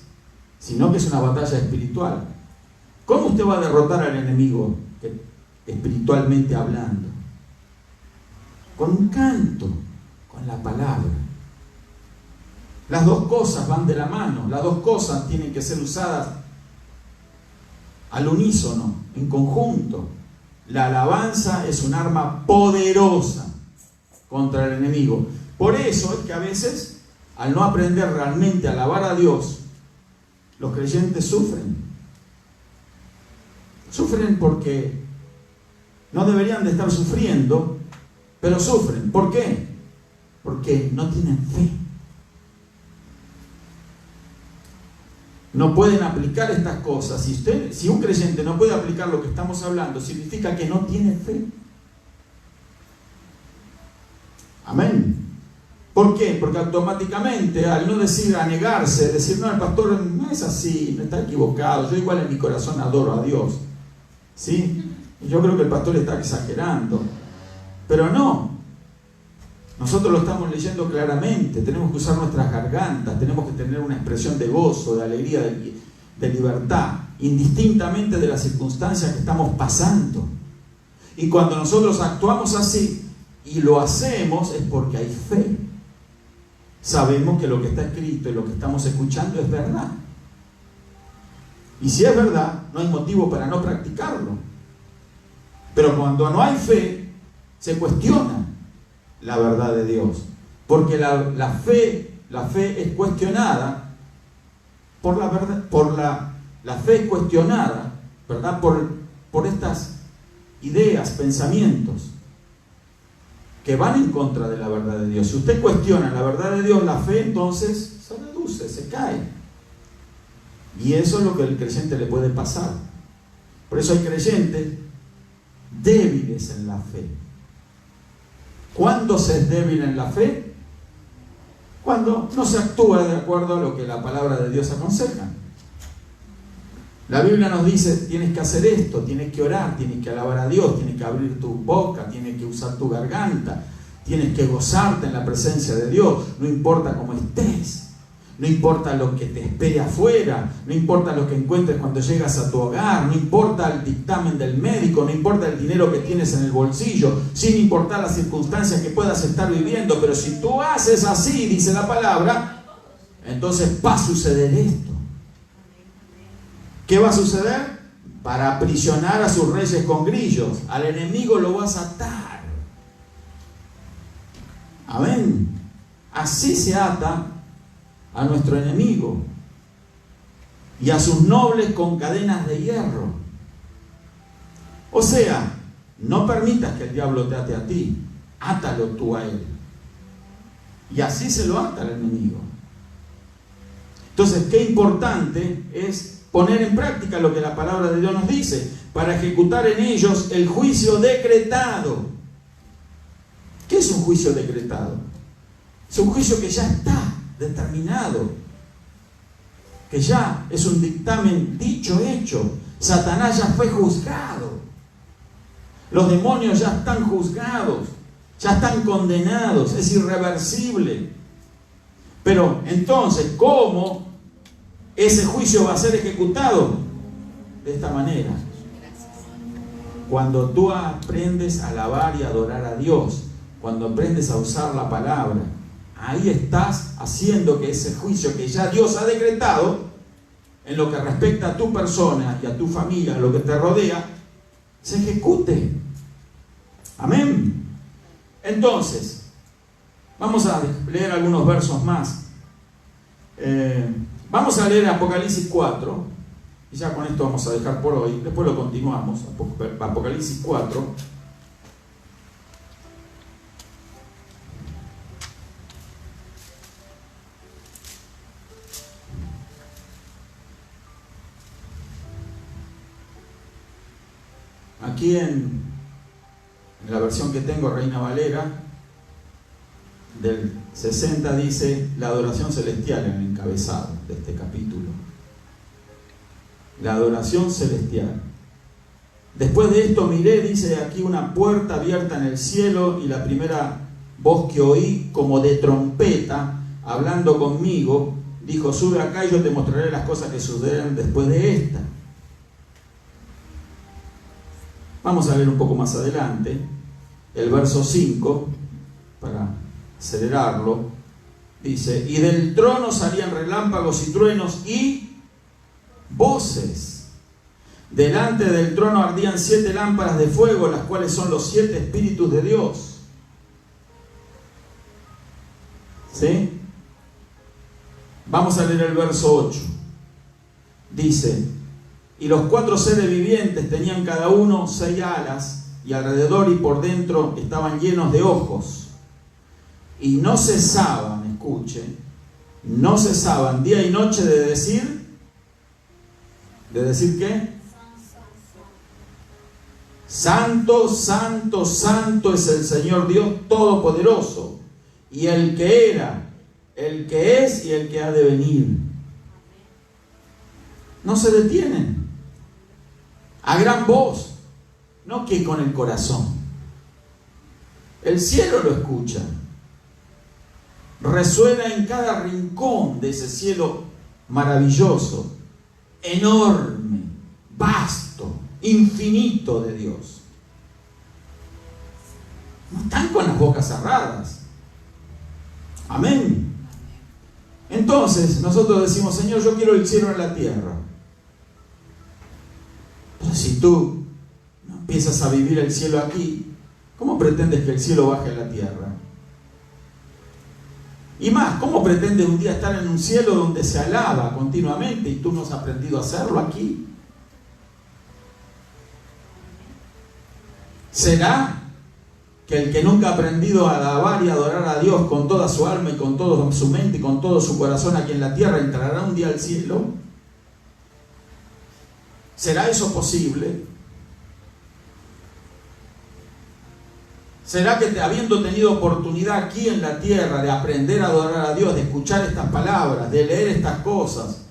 [SPEAKER 1] sino que es una batalla espiritual. ¿Cómo usted va a derrotar al enemigo que espiritualmente hablando. Con un canto, con la palabra. Las dos cosas van de la mano, las dos cosas tienen que ser usadas al unísono, en conjunto. La alabanza es un arma poderosa contra el enemigo. Por eso es que a veces, al no aprender realmente a alabar a Dios, los creyentes sufren. Sufren porque no deberían de estar sufriendo, pero sufren. ¿Por qué? Porque no tienen fe. No pueden aplicar estas cosas. Si un creyente no puede aplicar lo que estamos hablando, significa que no tiene fe. Amén. ¿Por qué? Porque automáticamente, al no decir, a negarse, decir, no, el pastor no es así, no está equivocado, yo igual en mi corazón adoro a Dios, ¿sí? Yo creo que el pastor está exagerando, pero no. Nosotros lo estamos leyendo claramente. Tenemos que usar nuestras gargantas, tenemos que tener una expresión de gozo, de alegría, de libertad, indistintamente de las circunstancias que estamos pasando. Y cuando nosotros actuamos así y lo hacemos es porque hay fe. Sabemos que lo que está escrito y lo que estamos escuchando es verdad. Y si es verdad, no hay motivo para no practicarlo. Pero cuando no hay fe, se cuestiona la verdad de Dios. Porque la fe es cuestionada por la verdad, la fe es cuestionada, ¿verdad? Por estas ideas, pensamientos que van en contra de la verdad de Dios. Si usted cuestiona la verdad de Dios, la fe entonces se reduce, se cae. Y eso es lo que al creyente le puede pasar. Por eso hay creyentes débiles en la fe. ¿Cuándo se es débil en la fe? Cuando no se actúa de acuerdo a lo que la palabra de Dios aconseja. La Biblia nos dice, tienes que hacer esto, tienes que orar, tienes que alabar a Dios, tienes que abrir tu boca, tienes que usar tu garganta, tienes que gozarte en la presencia de Dios, no importa cómo estés, no importa lo que te espere afuera, no importa lo que encuentres cuando llegas a tu hogar, no importa el dictamen del médico, no importa el dinero que tienes en el bolsillo, sin importar las circunstancias que puedas estar viviendo, pero si tú haces así, dice la palabra, entonces va a suceder esto. ¿Qué va a suceder? Para aprisionar a sus reyes con grillos. Al enemigo lo vas a atar. Amén. Así se ata a nuestro enemigo. Y a sus nobles con cadenas de hierro. O sea, no permitas que el diablo te ate a ti. Átalo tú a él. Y así se lo ata al enemigo. Entonces, qué importante es poner en práctica lo que la palabra de Dios nos dice, para ejecutar en ellos el juicio decretado. ¿Qué es un juicio decretado? Es un juicio que ya está determinado, que ya es un dictamen dicho, hecho. Satanás ya fue juzgado, los demonios ya están juzgados, ya están condenados, es irreversible. Pero entonces, ¿cómo ese juicio va a ser ejecutado? De esta manera. Cuando tú aprendes a alabar y adorar a Dios, cuando aprendes a usar la palabra, ahí estás haciendo que ese juicio que ya Dios ha decretado, en lo que respecta a tu persona y a tu familia, a lo que te rodea, se ejecute. Amén. Entonces, vamos a leer algunos versos más. Vamos a leer Apocalipsis 4, y ya con esto vamos a dejar por hoy, después lo continuamos. Apocalipsis 4. Aquí en la versión que tengo, Reina Valera, del 60, dice la adoración celestial en el encabezado de este capítulo. La adoración celestial. Después de esto miré, dice aquí, una puerta abierta en el cielo, y la primera voz que oí, como de trompeta, hablando conmigo, dijo: sube acá y yo te mostraré las cosas que sucederán después de esta. Vamos a leer un poco más adelante, el verso 5, para acelerarlo. Dice, y del trono salían relámpagos y truenos y voces. Delante del trono ardían 7 lámparas de fuego, las cuales son los 7 espíritus de Dios. ¿Sí? Vamos a leer el verso 8. Dice, y los 4 seres vivientes tenían cada uno 6 alas, y alrededor y por dentro estaban llenos de ojos. Y no cesaban, escuche, no cesaban día y noche de decir ¿qué? Santo, santo, santo es el Señor Dios Todopoderoso, y el que era, el que es y el que ha de venir. No se detienen, a gran voz, no que con el corazón. El cielo lo escucha, resuena en cada rincón de ese cielo maravilloso, enorme, vasto, infinito de Dios. No están con las bocas cerradas. Amén. Entonces nosotros decimos, Señor, yo quiero el cielo en la tierra. Pero si tú no empiezas a vivir el cielo aquí, ¿cómo pretendes que el cielo baje a la tierra? Y más, ¿cómo pretendes un día estar en un cielo donde se alaba continuamente y tú no has aprendido a hacerlo aquí? ¿Será que el que nunca ha aprendido a alabar y adorar a Dios con toda su alma y con toda su mente y con todo su corazón aquí en la tierra entrará un día al cielo? ¿Será eso posible? ¿Será que habiendo tenido oportunidad aquí en la tierra de aprender a adorar a Dios, de escuchar estas palabras, de leer estas cosas,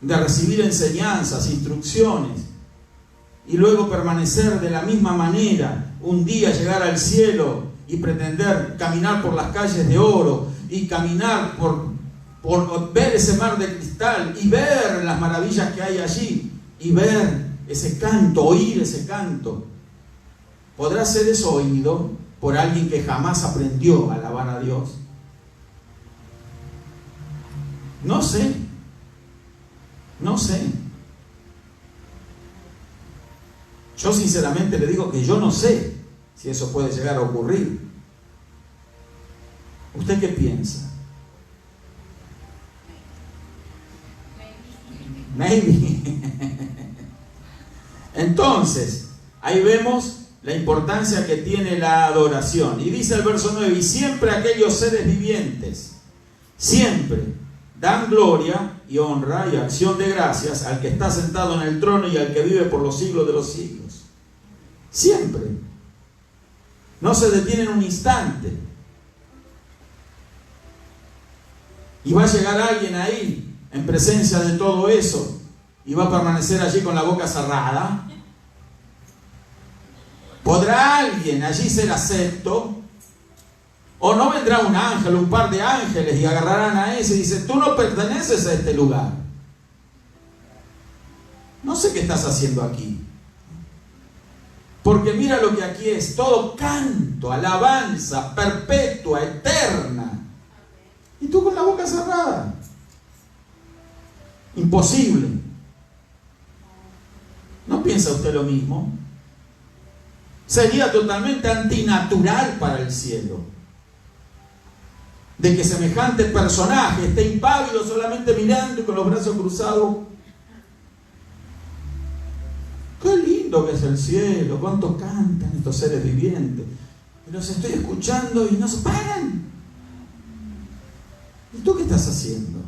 [SPEAKER 1] de recibir enseñanzas, instrucciones, y luego permanecer de la misma manera, un día llegar al cielo y pretender caminar por las calles de oro y caminar por ver ese mar de cristal y ver las maravillas que hay allí y ver ese canto, oír ese canto? ¿Podrá ser eso oído por alguien que jamás aprendió a alabar a Dios? No sé. Yo sinceramente le digo que yo no sé si eso puede llegar a ocurrir. ¿Usted qué piensa? Maybe. Entonces, ahí vemos la importancia que tiene la adoración. Y dice el verso 9, y siempre aquellos seres vivientes, siempre dan gloria y honra y acción de gracias al que está sentado en el trono y al que vive por los siglos de los siglos. Siempre. No se detienen un instante. Y va a llegar alguien ahí en presencia de todo eso y va a permanecer allí con la boca cerrada. ¿Podrá alguien allí ser acepto? ¿O no vendrá un ángel, un par de ángeles y agarrarán a ese y dicen, tú no perteneces a este lugar? No sé qué estás haciendo aquí. Porque mira lo que aquí es, todo canto, alabanza, perpetua, eterna. Y tú con la boca cerrada. Imposible. ¿No piensa usted lo mismo? Sería totalmente antinatural para el cielo de que semejante personaje esté impávido solamente mirando y con los brazos cruzados. Qué lindo que es el cielo, cuánto cantan estos seres vivientes. Y los estoy escuchando y no se paran. ¿Y tú qué estás haciendo?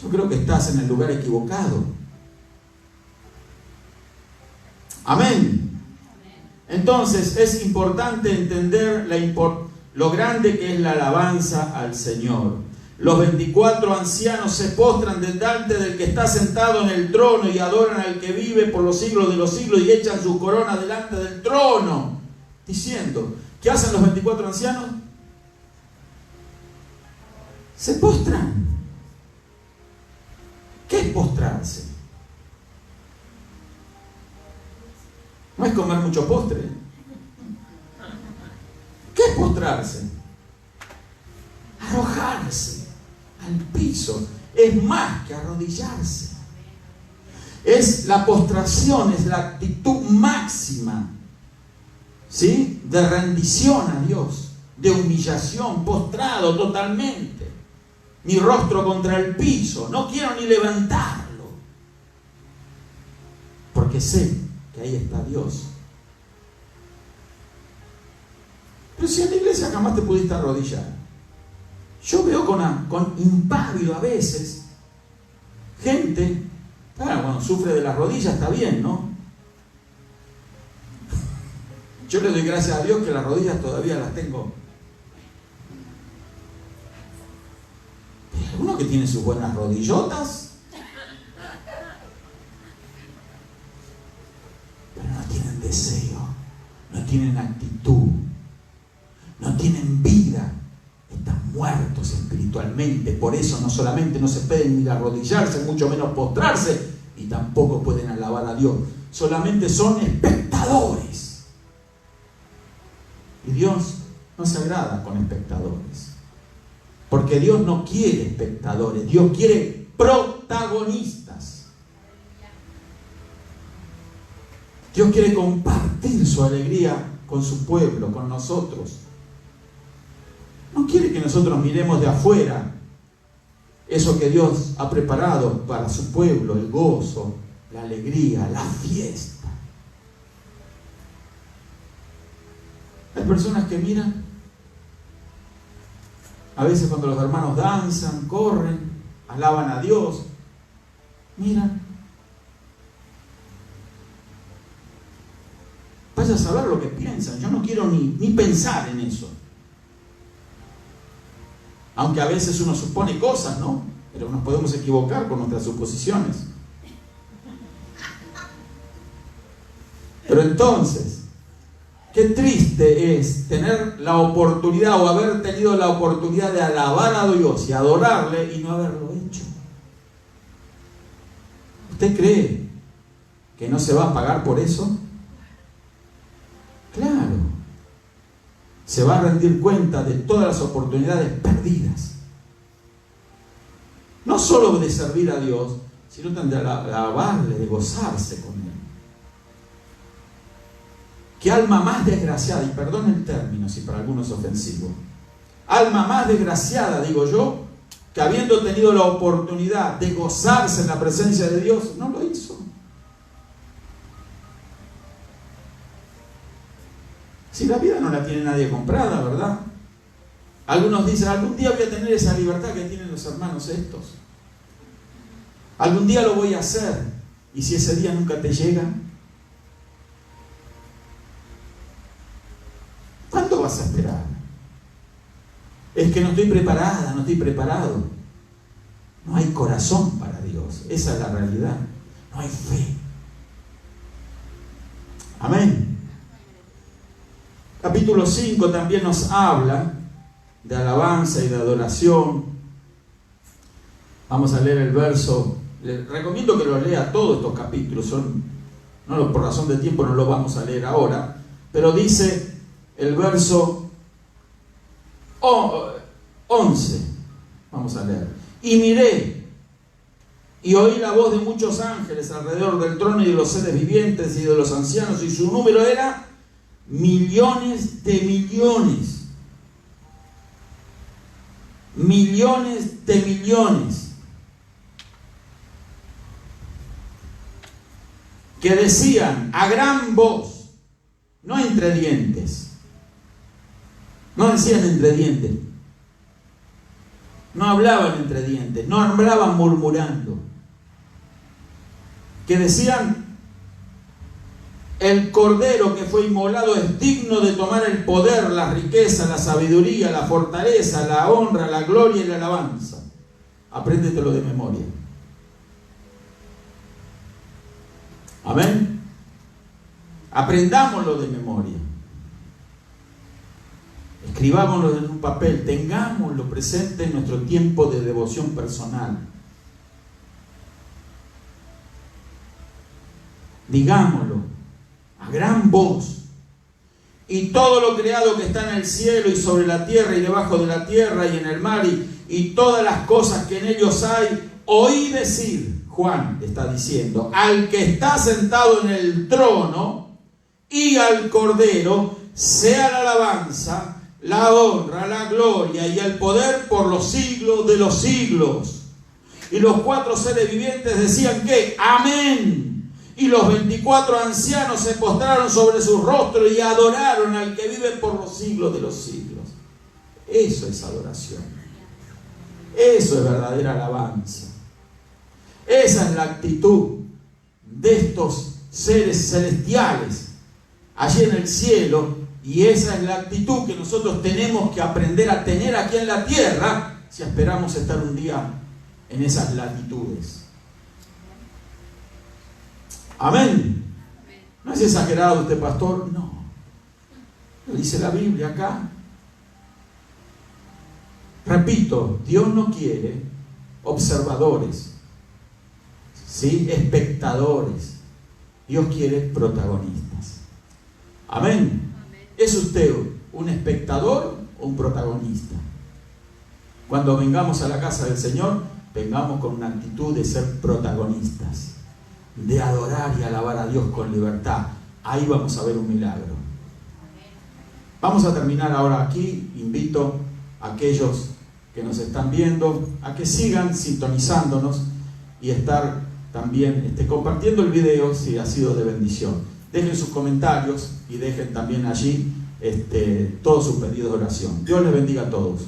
[SPEAKER 1] Yo creo que estás en el lugar equivocado. Amén. Entonces es importante entender lo grande que es la alabanza al Señor. Los 24 ancianos se postran delante del que está sentado en el trono y adoran al que vive por los siglos de los siglos y echan su corona delante del trono, diciendo, ¿qué hacen los 24 ancianos? Se postran. ¿Qué es postrarse? No es comer mucho postre. ¿Qué es postrarse? Arrojarse al piso. Es más que arrodillarse. Es la postración, es la actitud máxima, ¿sí?, de rendición a Dios, de humillación, postrado totalmente. Mi rostro contra el piso, no quiero ni levantarlo, porque sé que ahí está Dios. Pero si en la iglesia jamás te pudiste arrodillar, yo veo con impávido a veces gente, claro, cuando sufre de las rodillas está bien, ¿no? Yo le doy gracias a Dios que las rodillas todavía las tengo. Hay algunos que tienen sus buenas rodillotas, pero no tienen deseo, no tienen actitud, no tienen vida, están muertos espiritualmente. Por eso no solamente no se pueden ni arrodillarse, mucho menos postrarse, y tampoco pueden alabar a Dios. Solamente son espectadores. Y Dios no se agrada con espectadores, porque Dios no quiere espectadores, Dios quiere protagonistas. Dios quiere compartir su alegría con su pueblo, con nosotros. No quiere que nosotros miremos de afuera eso que Dios ha preparado para su pueblo, el gozo, la alegría, la fiesta. Hay personas que miran, a veces cuando los hermanos danzan, corren, alaban a Dios, miran. Vaya a saber lo que piensan. Yo no quiero ni pensar en eso. Aunque a veces uno supone cosas, ¿no? Pero nos podemos equivocar con nuestras suposiciones. Pero entonces, qué triste es tener la oportunidad o haber tenido la oportunidad de alabar a Dios y adorarle y no haberlo hecho. ¿Usted cree que no se va a pagar por eso? Claro. Se va a rendir cuenta de todas las oportunidades perdidas. No solo de servir a Dios, sino también de alabarle, de gozarse con Él. Qué alma más desgraciada, y perdón el término si para algunos es ofensivo, alma más desgraciada, digo yo, que habiendo tenido la oportunidad de gozarse en la presencia de Dios, no lo hizo. Si la vida no la tiene nadie comprada, ¿verdad? Algunos dicen, algún día voy a tener esa libertad que tienen los hermanos estos. Algún día lo voy a hacer. Y si ese día nunca te llega, ¿cuánto vas a esperar? Es que no estoy preparada, no estoy preparado. No hay corazón para Dios. Esa es la realidad. No hay fe. Amén. Capítulo 5 también nos habla de alabanza y de adoración. Vamos a leer el verso. Les recomiendo que los lea todos estos capítulos. Por razón de tiempo no lo vamos a leer ahora. Pero dice el verso 11. Vamos a leer. Y miré y oí la voz de muchos ángeles alrededor del trono y de los seres vivientes y de los ancianos, y su número era millones de millones. Millones de millones. Que decían a gran voz, no entre dientes. No decían entre dientes. No hablaban entre dientes. No hablaban murmurando. Que decían: el cordero que fue inmolado es digno de tomar el poder, la riqueza, la sabiduría, la fortaleza, la honra, la gloria y la alabanza. Apréndetelo de memoria. Amén. Aprendámoslo de memoria. Escribámoslo en un papel. Tengámoslo presente en nuestro tiempo de devoción personal. Digámoslo. A gran voz. Y todo lo creado que está en el cielo y sobre la tierra y debajo de la tierra y en el mar y todas las cosas que en ellos hay, oí decir, Juan está diciendo, al que está sentado en el trono y al Cordero, sea la alabanza, la honra, la gloria y el poder por los siglos de los siglos. Y los 4 seres vivientes decían que amén. Y los 24 ancianos se postraron sobre sus rostros y adoraron al que vive por los siglos de los siglos. Eso es adoración. Eso es verdadera alabanza. Esa es la actitud de estos seres celestiales allí en el cielo, y esa es la actitud que nosotros tenemos que aprender a tener aquí en la tierra si esperamos estar un día en esas latitudes. Amén. ¿No es exagerado usted, pastor? No. Lo dice la Biblia acá. Repito, Dios no quiere observadores, ¿sí? Espectadores. Dios quiere protagonistas. Amén. ¿Es usted un espectador o un protagonista? Cuando vengamos a la casa del Señor, vengamos con una actitud de ser protagonistas, de adorar y alabar a Dios con libertad. Ahí vamos a ver un milagro. Vamos a terminar ahora aquí. Invito a aquellos que nos están viendo a que sigan sintonizándonos y estar también compartiendo el video si ha sido de bendición. Dejen sus comentarios y dejen también allí todos sus pedidos de oración. Dios les bendiga a todos.